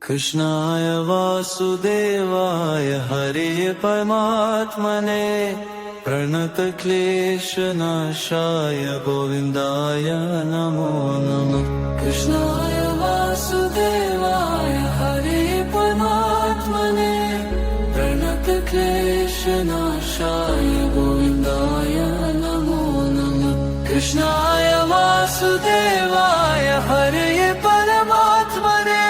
कृष्णाय वासुदेवाय हरे परमात्मने प्रणतक्लेशनाशाय गोविन्दाय नमो नमः। कृष्णाय वासुदेवाय हरे परमात्मने प्रणतक्लेशनाशाय गोविन्दाय नमो नमः। कृष्णाय वासुदेवाय हरे परमात्मने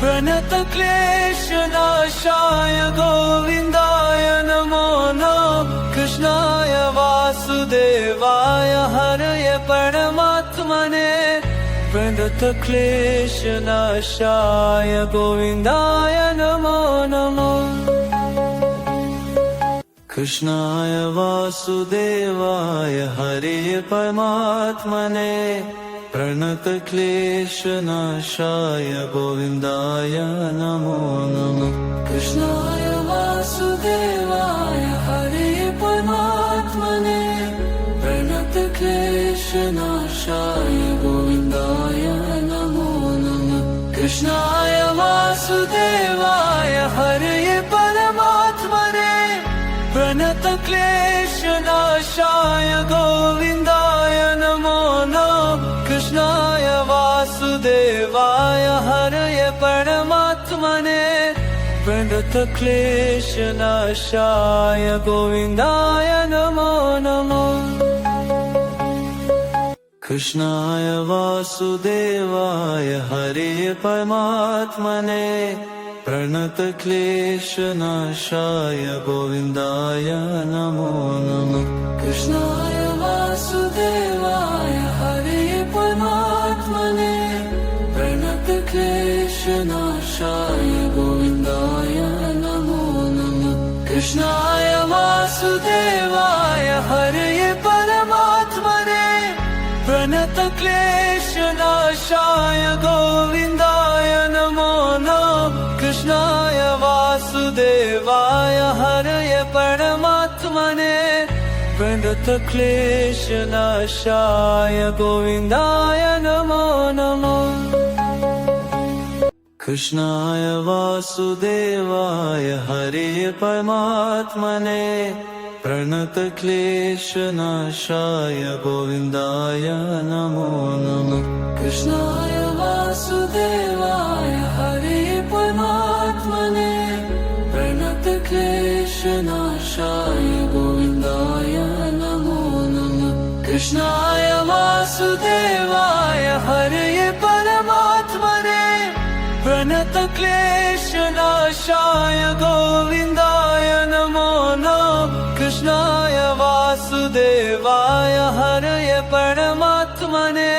प्रणतक्लेशनाशाय गोविन्दाय नमो नमः। कृष्णाय वासुदेवाय हरये परमात्मने प्रणतक्लेशनाशाय गोविन्दाय नमो नमः। कृष्णाय वासुदेवाय हरये परमात्मने प्रणतक्लेशनाशाय गोविन्दाय नमो नमः। कृष्णाय वासुदेवाय हरे परमात्मने प्रणतक्लेशनाशाय गोविन्दाय नमो नमः। कृष्णाय वासुदेवाय हरे परमात्मने प्रणतक्लेशनाशाय गोविन्दाय नमो नमः। कृष्णाय वासुदेवाय हरये परमात्मने प्रणतक्लेशनाशाय गोविन्दाय नमो नमः। कृष्णाय वासुदेवाय हरये परमात्मने प्रणतक्लेशनाशाय गोविन्दाय नमो नमः। कृष्णाय वासुदेवाय हरे परमात्मने प्रणतक्लेशनाशाय गोविन्दाय नमो नमः। कृष्णाय वासुदेवाय हरे परमात्मने प्रणतक्लेशनाशाय गोविन्दाय नमो नमः। कृष्णाय वासुदेवाय हरये परमात्मने प्रणतक्लेशनाशाय गोविन्दाय नमो नमः। कृष्णाय वासुदेवाय हरये परमात्मने प्रणतक्लेशनाशाय गोविन्दाय नमो नमः। कृष्णाय वासुदेवाय हरे परमात्मने प्रणतक्लेशनाशाय गोविन्दाय नमो नमः। कृष्णाय वासुदेवाय हरे परमात्मने प्रणतक्लेशनाशाय गोविन्दाय नमो नमः। कृष्णाय वासुदेवाय हरये परमात्मने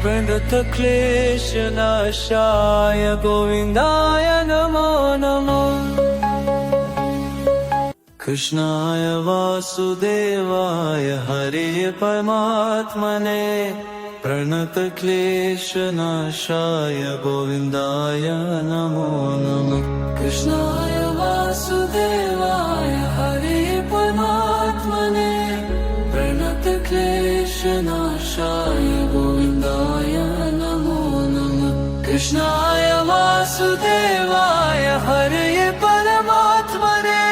प्रणतक्लेशनाशाय गोविन्दाय नमो नमः। कृष्णाय वासुदेवाय हरये परमात्मने प्रणतक्लेशनाशाय गोविन्दाय नमो नमः। कृष्णाय वासुदेवाय हरे परमात्मने प्रणतक्लेशनाशाय गोविन्दाय नमो नमः। कृष्णाय वासुदेवाय हरये परमात्मने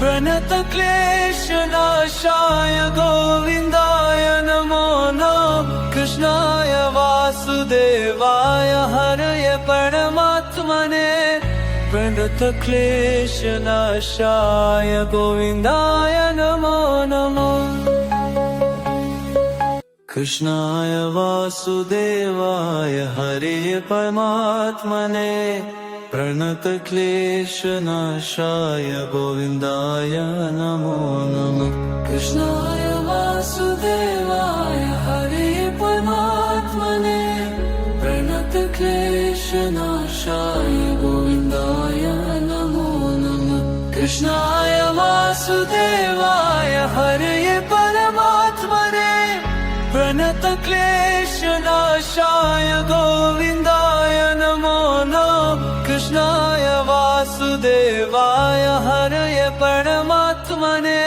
प्रणतक्लेशनाशाय गोविन्दाय नमो नमः। कृष्णाय वासुदेवाय हरये परमात्मने प्रणतक्लेशनाशाय गोविन्दाय नमो नमः। कृष्णाय वासुदेवाय हरये परमात्मने प्रणतक्लेशनाशाय गोविन्दाय नमो नमः। कृष्णाय वासुदेवाय हरे परमात्मने प्रणतक्लेशनाशाय गोविन्दाय नमो नमः। कृष्णाय वासुदेवाय हरये परमात्मने प्रणतक्लेशनाशाय गोविन्दाय नमो नमः। कृष्णाय वासुदेवाय हरये परमात्मने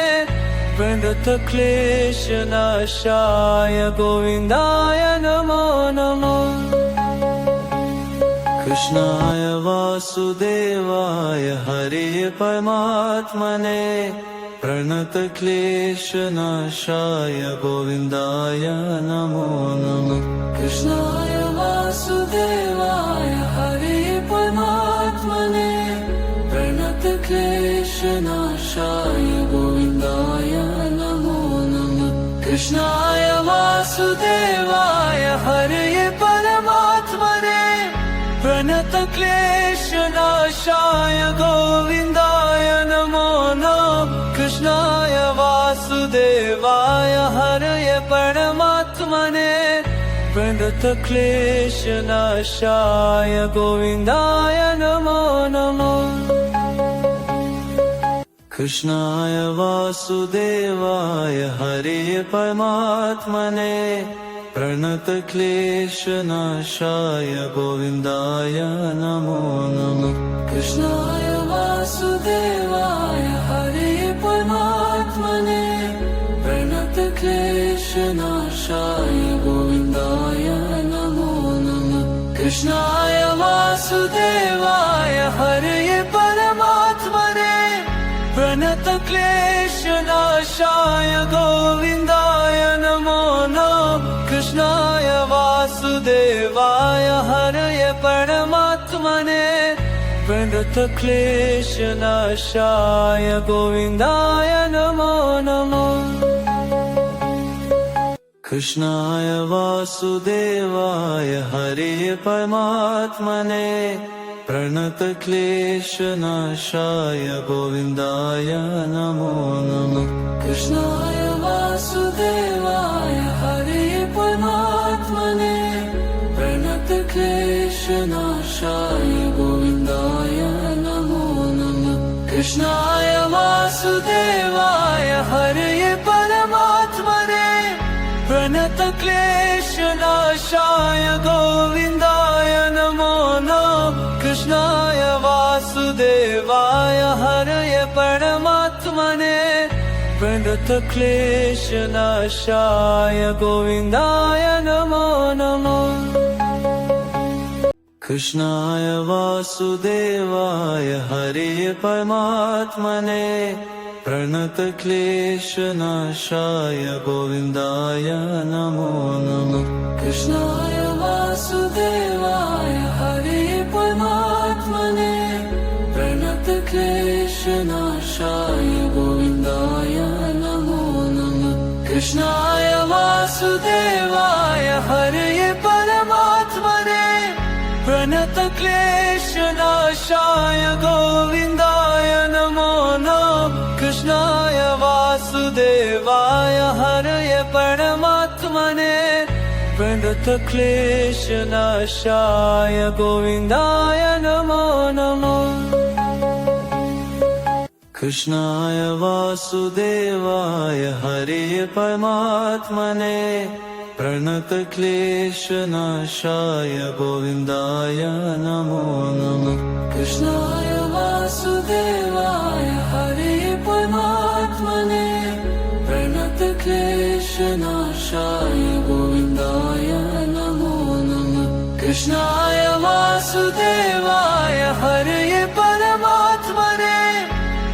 प्रणतक्लेशनाशाय गोविन्दाय नमो नमः। कृष्णाय वासुदेवाय हरे परमात्मने प्रणतक्लेशनाशाय गोविन्दाय नमो नमः कृष्णाय वासुदेवाय हरे परमात्मने प्रणतक्लेशनाशाय गोविन्दाय नमो नमः कृष्णाय वासुदेवाय हरे परमात्मने प्रणतक्लेशनाशाय गोविन्दाय नमो नमः कृष्णाय वासुदेवाय हरये परमात्मने प्रणतक्लेशनाशाय गोविन्दाय नमो नमः कृष्णाय वासुदेवाय हरे परमात्मने प्रणतक्लेशनाशाय गोविन्दाय नमो नमः कृष्णाय वासुदेवाय हरे परमात्मने प्रणतक्लेशनाशाय गोविन्दाय नमो नमः कृष्णाय वासुदेवाय हरे परमात्मने प्रणतक्लेशनाशाय गोविन्दाय नमो नमः कृष्णाय वासुदेवाय हरये परमात्मने प्रणतक्लेशनाशाय गोविन्दाय नमो नमः कृष्णाय वासुदेवाय हरे परमात्मने प्रणतक्लेशनाशाय गोविन्दाय नमो नमः कृष्णाय वासुदेवाय हरे परमात्मने प्रणतक्लेशनाशाय गोविन्दाय नमो नमः कृष्णाय वासुदेवाय हरे परमात्मने प्रणतक्लेशनाशाय गोविन्दाय नमो नमः कृष्णाय वासुदेवाय हरये परमात्मने प्रणतक्लेशनाशाय गोविन्दाय नमो नमः कृष्णाय वासुदेवाय हरे परमात्मने प्रणतक्लेशनाशाय गोविन्दाय नमो नमः कृष्णाय वासुदेवाय हरे परमात्मने प्रणतक्लेशनाशाय गोविन्दाय नमो नमः कृष्णाय वासुदेवाय हरे परमात्मने प्रणतक्लेशनाशाय गोविन्दाय नमो नमः कृष्णाय वासुदेवाय हरये परमात्मने प्रणतक्लेशनाशाय गोविन्दाय नमो नमः कृष्णाय वासुदेवाय हरे परमात्मने प्रणतक्लेशनाशाय गोविन्दाय नमो नमः कृष्णाय वासुदेवाय हरे परमात्मने प्रणतक्लेशनाशाय गोविन्दाय नमो नमः कृष्णाय वासुदेवाय हरे परमात्मने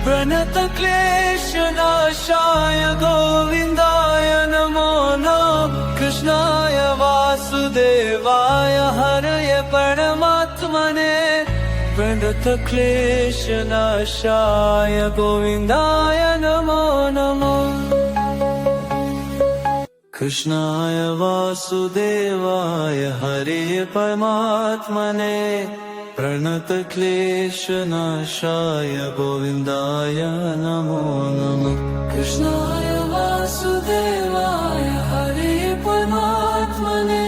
प्रणतक्लेशनाशाय गोविन्दाय नमो नमः कृष्णाय वासुदेवाय हरये परमात्मने प्रणतक्लेशनाशाय गोविन्दाय नमो नमः कृष्णाय वासुदेवाय हरे परमात्मने प्रणतक्लेशनाशाय गोविन्दाय नमो नमः कृष्णाय वासुदेवाय हरे परमात्मने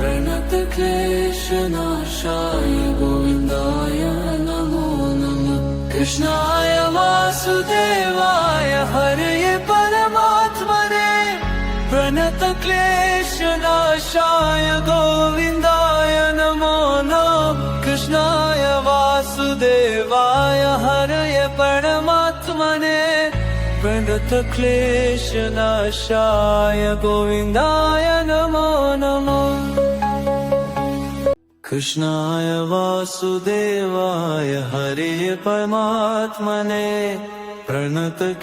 प्रणतक्लेशनाशाय गोविन्दाय नमो नमः कृष्णाय वासुदेवाय हरे परमात्मने प्रणतक्लेशनाशाय गोविन्दाय नमो नमः कृष्णाय वासुदेवाय हरये परमात्मने प्रणतक्लेशनाशाय गोविन्दाय नमो नमः कृष्णाय वासुदेवाय हरे परमात्मने प्रणतक्लेशनाशाय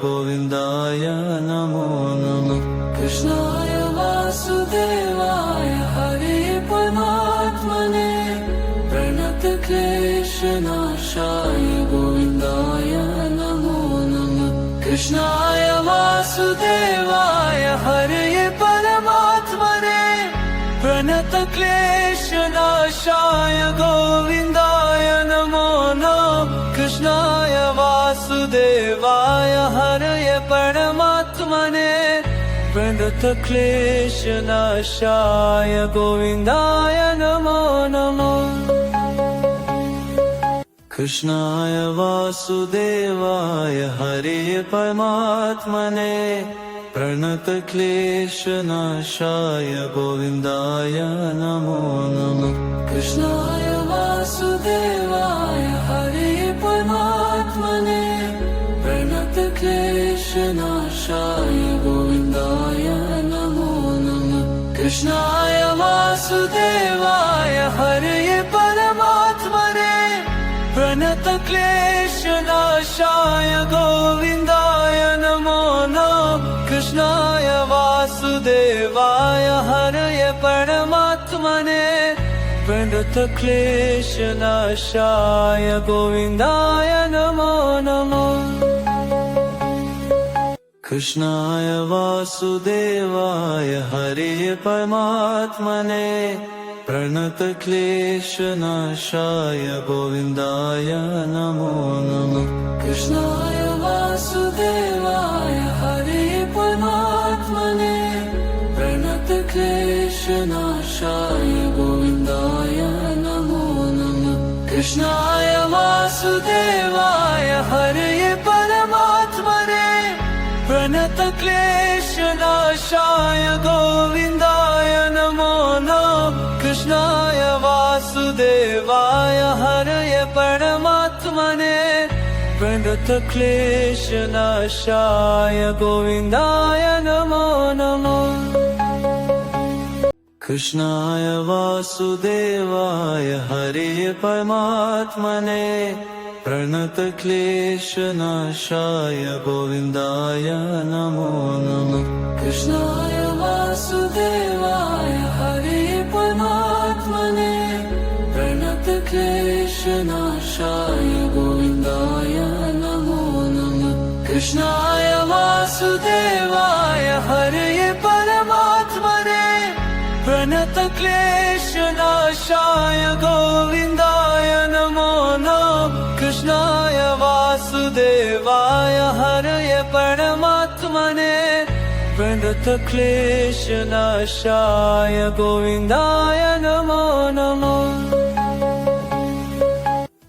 गोविन्दाय नमो नमः कृष्णाय वासुदेवाय हरे परमात्मने प्रणतक्लेशनाशाय गोविन्दाय नमो नमः कृष्णाय वासुदेवाय हरे परमात्मने प्रणतक्लेशनाशाय गोविन्दाय नमो नमः कृष्णाय वासुदेवाय हरये परमात्मने प्रणतक्लेशनाशाय गोविन्दाय नमो नमः कृष्णाय वासुदेवाय हरे परमात्मने प्रणतक्लेशनाशाय गोविन्दाय नमो नमः कृष्णाय वासुदेवाय हरे परमात्मने प्रणतक्लेशनाशाय गोविन्दाय नमो नमः कृष्णाय वासुदेवाय हरे परमात्मने प्रणतक्लेशनाशाय गोविन्दाय नमो नमः कृष्णाय वासुदेवाय हरये परमात्मने प्रणतक्लेशनाशाय गोविन्दाय नमो नमः कृष्णाय वासुदेवाय हरे परमात्मने प्रणतक्लेशनाशाय गोविन्दाय नमो नमः कृष्णाय वासुदेवाय हरे परमात्मने प्रणतक्लेशनाशाय गोविन्दाय नमो नमः कृष्णाय वासुदेवाय हरे परमात्मने प्रणतक्लेशनाशाय गोविन्दाय नमो नमः कृष्णाय वासुदेवाय हरये परमात्मने प्रणतक्लेशनाशाय गोविन्दाय नमो नमः कृष्णाय वासुदेवाय हरे परमात्मने प्रणतक्लेशनाशाय गोविन्दाय नमो नमः कृष्णाय वासुदेवाय हरे परमात्मने प्रणतक्लेशनाशाय गोविन्दाय नमो नमः कृष्णाय वासुदेवाय हरे परमात्मने प्रणतक्लेशनाशाय गोविन्दाय नमो नमः कृष्णाय वासुदेवाय हरये परमात्मने प्रणतक्लेशनाशाय गोविन्दाय नमो नमः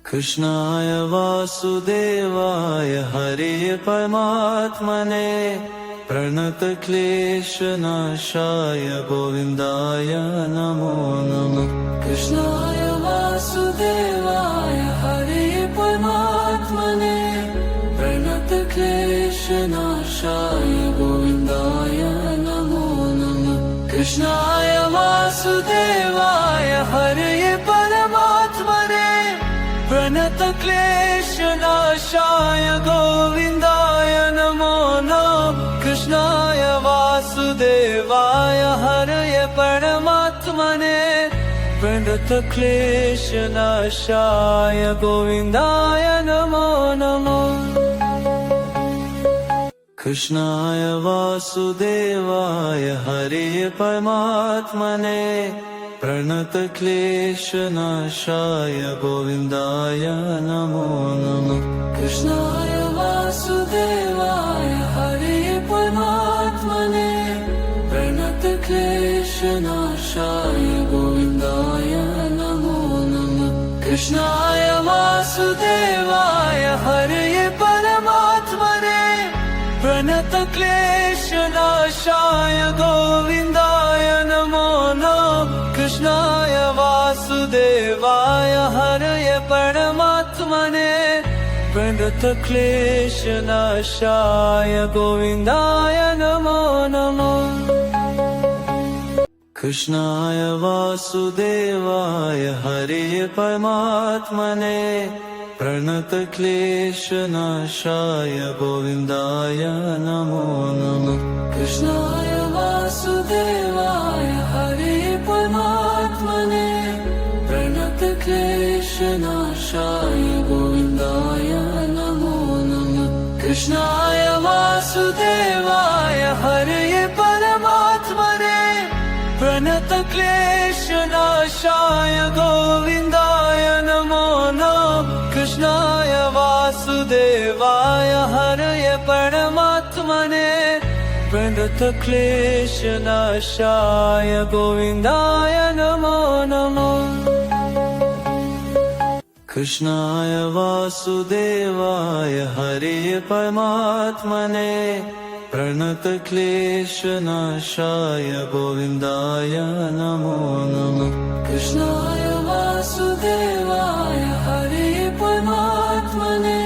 कृष्णाय वासुदेवाय हरे परमात्मने प्रणतक्लेशनाशाय गोविन्दाय नमो नमः कृष्णाय वासुदेवाय हरे परमात्मने प्रणतक्लेशनाशाय गोविन्दाय नमो नमः कृष्णाय वासुदेवाय हरे परमात्मने प्रणतक्लेशनाशाय गोविन्दाय नमो नमः कृष्णाय वासुदेवाय हरये परमात्मने प्रणतक्लेशनाशाय गोविन्दाय नमो नमः कृष्णाय वासुदेवाय हरे परमात्मने प्रणतक्लेशनाशाय गोविन्दाय नमो नमः कृष्णाय वासुदेवाय हरे परमात्मने प्रणतक्लेशनाशाय गोविन्दाय नमो नमः कृष्णाय वासुदेवाय हरे परमात्मने प्रणतक्लेशनाशाय गोविन्दाय नमो नमः कृष्णाय वासुदेवाय हरये परमात्मने प्रणतक्लेशनाशाय गोविन्दाय नमो नमः कृष्णाय वासुदेवाय हरे परमात्मने प्रणतक्लेशनाशाय गोविन्दाय नमो नमः कृष्णाय वासुदेवाय हरे परमात्मने प्रणतक्लेशनाशाय गोविन्दाय नमो नमः कृष्णाय वासुदेवाय हरे परमात्मने प्रणतक्लेशनाशाय गोविन्दाय नमो नमः कृष्णाय वासुदेवाय हरे परमात्मने प्रणतक्लेशनाशाय गोविन्दाय नमो नमः कृष्णाय वासुदेवाय हरे परमात्मने प्रणतक्लेशनाशाय गोविन्दाय नमो नमः कृष्णाय वासुदेवाय हरे परमात्मने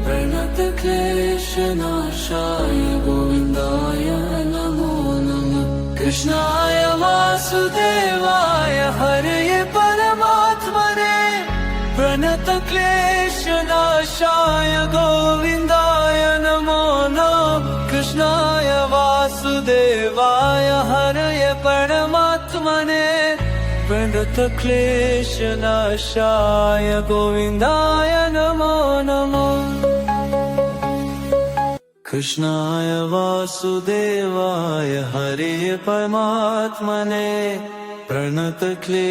प्रणतक्लेशनाशाय गोविन्दाय नमो नमः कृष्णाय वासुदेवाय हरे परमात्मने प्रणतक्लेशनाशाय गोविन्दाय नमो नमः कृष्णाय वासुदेवाय हरे परमात्मने प्रणतक्लेशनाशाय गोविन्दाय नमो नमः कृष्णाय वासुदेवाय हरे परमात्मने प्रणतक्लेशनाशाय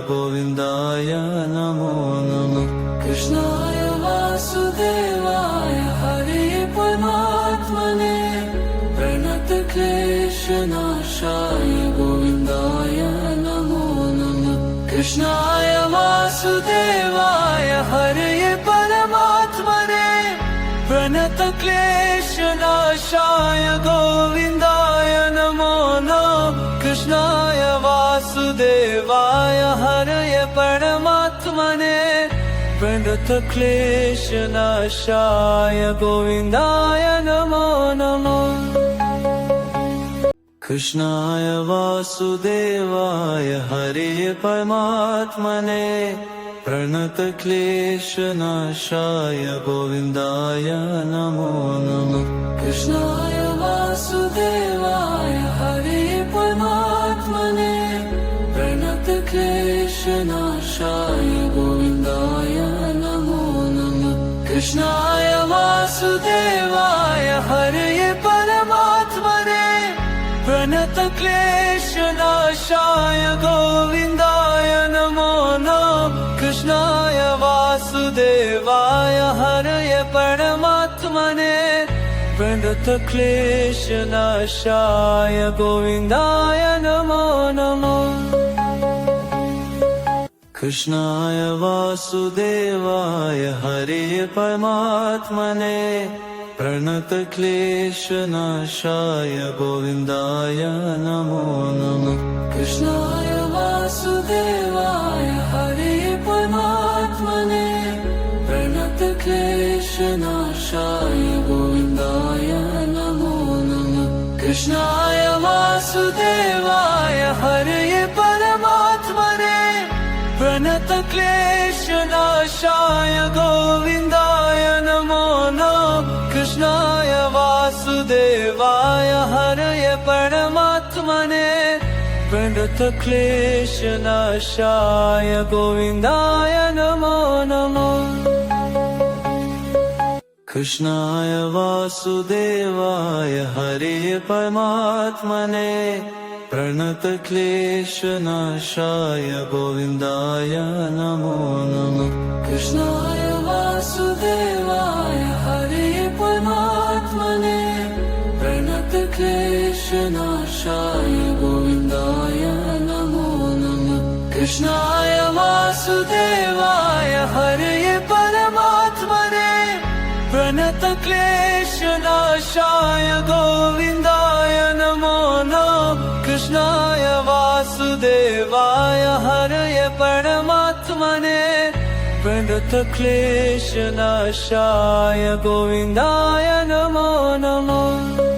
गोविन्दाय नमो नमः कृष्णाय वासुदेवाय हरे परमात्मने प्रणतक्लेशनाशाय गोविन्दाय नमो नमः कृष्णाय वासुदेवाय हरे परमात्मने प्रणतक्लेशनाशाय गोविन्दाय नमो नमः कृष्णाय वासुदेवाय हरे परमात्मने प्रणतक्लेशनाशाय गोविन्दाय नमो नमः कृष्णाय वासुदेवाय हरे परमात्मने प्रणतक्लेशनाशाय गोविन्दाय नमो नमः कृष्णाय वासुदेवाय हरे परमात्मने प्रणतक्लेशनाशाय गोविन्दाय नमो नमः कृष्णाय वासुदेवाय हरे परमात्मने प्रणतक्लेशनाशाय गोविन्दाय नमो नमः कृष्णाय वासुदेवाय हरे परमात्मने प्रणतक्लेशनाशाय गोविन्दाय नमो नमः कृष्णाय वासुदेवाय हरे परमात्मने प्रणतक्लेशनाशाय गोविन्दाय नमो नमः कृष्णाय वासुदेवाय हरे परमात्मने प्रणतक्लेशनाशाय गोविन्दाय नमो नमः कृष्णाय वासुदेवाय हरे परमात्मने प्रणतक्लेशनाशाय गोविन्दाय नमो नमः कृष्णाय वासुदेवाय हरे परमात्मने प्रणतक्लेशनाशाय गोविन्दाय नमो नमः कृष्णाय वासुदेवाय हरे परमात्मने प्रणतक्लेशनाशाय गोविन्दाय नमो नमः कृष्णाय वासुदेवाय हरे परमात्मने प्रणतक्लेशनाशाय गोविन्दाय नमो नमः कृष्णाय वासुदेवाय हरे परमात्मने प्रणतक्लेशनाशाय गोविन्दाय नमो नमः कृष्णाय वासुदेवाय हरे परमात्मने प्रणतक्लेशनाशाय गोविन्दाय नमो नमः